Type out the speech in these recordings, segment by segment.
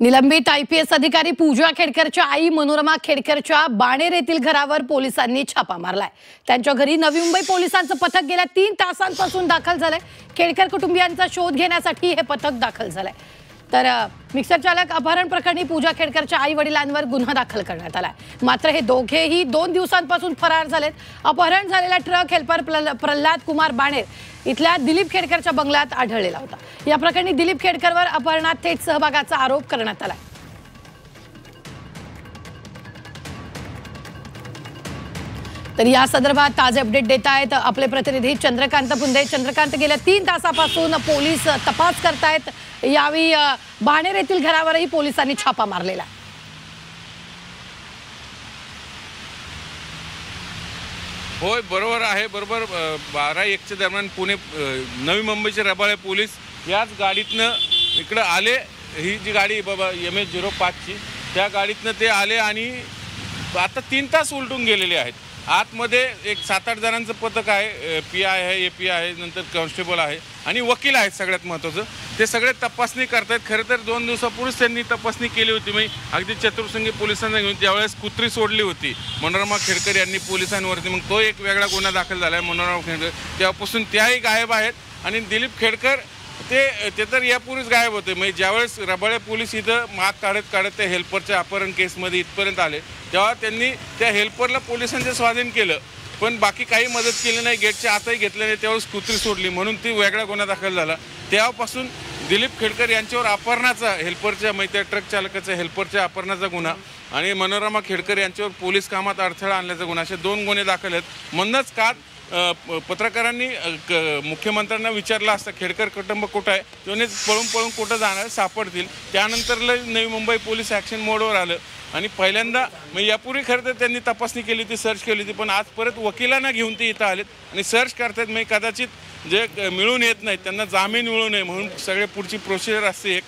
निलंबित IPS अधिकारी पूजा खेडकरच्या आई मनोरमा खेडकरच्या बाणेर येथील घरावर पोलिसांनी छापा मारलाय। त्यांच्या घरी नवी मुंबई पोलिसांचं पथक गेल्या 3 तासांपासून दाखल झालंय। खेडकर कुटुंबियांचा शोध घेण्यासाठी हे पथक दाखल झालंय। तर मिक्सर चालक अपहरण प्रकरणी पूजा खेडकरच्या आई वडिलांवर गुन्हा दाखल करण्यात आलाय। मात्र हे दोघेही 2 दिवसांपासून फरार झालेत। अपहरण झालेला ट्रक हेल्पर प्रल्हाद कुमार बाणेर इथल्या दिलीप खेडकरच्या बंगल्यात आढळलेला होता। या प्रकरणी दिलीप खेडकरवर अपहरणात थेट सहभागाचा आरोप करण्यात आलाय। तर या संदर्भात ताजे अपडेट देत आहेत आपले प्रतिनिधी चंद्रकांत पुंदे। चंद्रकांत, गेल्या 3 तासापासून पोलीस तपास करतायत। यावेळी बाणेर येथील घरावरही पोलिसांनी छापा मारलेला। होय, बरोबर आहे। बरोबर 12-1 दरम्यान पुणे नवी मुंबईचे रबाळे पोलीस याच गाडीतनं इकडे आले। ही जी गाडी बाबा MS-05 ची, त्या गाडीतनं ते आले आणि आता 3 तास उलटून गेलेले आहेत। आतमध्ये एक 7-8 जणांचं पथक आहे। PI आहे, AP आहे, नंतर कॉन्स्टेबल आहे आणि वकील आहेत। सगळ्यात महत्त्वाचं ते सगळे तपासणी करतायत। खरं तर 2 दिवसापूर्वीच त्यांनी तपासणी केली होती। मी अगदी चतुर्संगी पोलिसांना घेऊन त्यावेळेस कुत्री सोडली होती मनोरमा खेडकर यांनी पोलिसांवरती। मग तो एक वेगळा गुन्हा दाखल झाला आहे मनोरमा खेडकर, तेव्हापासून त्याही गायब आहेत। आणि दिलीप खेडकर ते तर यापूर्वीच गायब होते। म्हणजे ज्यावेळेस रबाळे पोलीस इथं माग काढत त्या हेल्परच्या अपहरण केसमध्ये इथपर्यंत आले, तेव्हा त्यांनी त्या हेल्परला पोलिसांच्या स्वाधीन केलं, पण बाकी काही मदत केली नाही। गेटच्या आतही घेतलं नाही। त्यावेळेस कुत्री सोडली म्हणून ती वेगळा गुन्हा दाखल झाला। तेव्हापासून दिलीप खेडकर यांच्यावर अपहरणाचा, हेल्परच्या म्हणजे त्या ट्रक चालकाचा हेल्परच्या अपहरणाचा गुन्हा आणि मनोरमा खेडकर यांच्यावर पोलीस कामात अडथळा आणल्याचा गुन्हा, असे 2 गुन्हे दाखल आहेत। म्हणूनच काल पत्रकारांनी मुख्यमंत्र्यांना विचारलं असतं खेडकर कुटुंब कुठं आहे, त्याने पळून कुठं जाणार सापडतील। त्यानंतर नवी मुंबई पोलीस ॲक्शन मोडवर आलं आणि पहिल्यांदा म्हणजे यापूर्वी खरं तर त्यांनी तपासणी केली होती, सर्च केली होती, पण आज परत वकिलांना घेऊन ते इथं आलेत आणि सर्च करतात। म्हणजे कदाचित जे मिळून येत नाहीत त्यांना जामीन मिळू नये म्हणून सगळे पुढची प्रोसिजर असते एक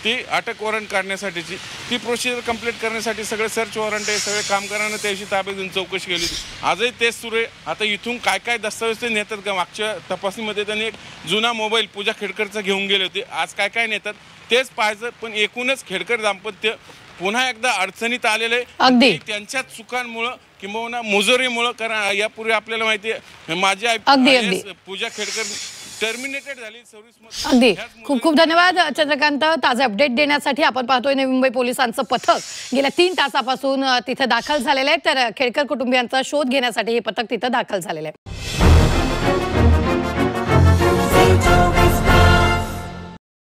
ती अटक वॉरंट काढण्यासाठीची, ती प्रोसिजर कंप्लीट करण्यासाठी सगळे सर्च वॉरंट आहे। सगळे कामगारांना त्याविषयी ताब्यात घेऊन चौकशी केली। आजही तेच सुरू आहे। आता इथून काय दस्तावेज ते नेतात का? मागच्या तपासणीमध्ये त्यांनी एक जुना मोबाईल पूजा खेडकरचा घेऊन गेले होते। आज काय नेतात तेच पाहायचं। पण एकूणच खेडकर दाम्पत्य पुन्हा एकदा अडचणीत आलेलं आहे त्यांच्या चुकांमुळे किंबहुना मुजोरीमुळे। कारण यापूर्वी आपल्याला माहिती आहे माझी आई पूजा खेडकर टर्मिनेटेड झाली सर्व्हिस मध्ये। खूप धन्यवाद चंद्रकांत ताजे अपडेट देण्यासाठी। आपण पाहतोय नवी मुंबई पोलिसांचं पथक गेल्या 3 तासापासून तिथे दाखल झालेलं आहे। तर खेडकर कुटुंबियांचा शोध घेण्यासाठी हे पथक तिथे दाखल झालेलं आहे।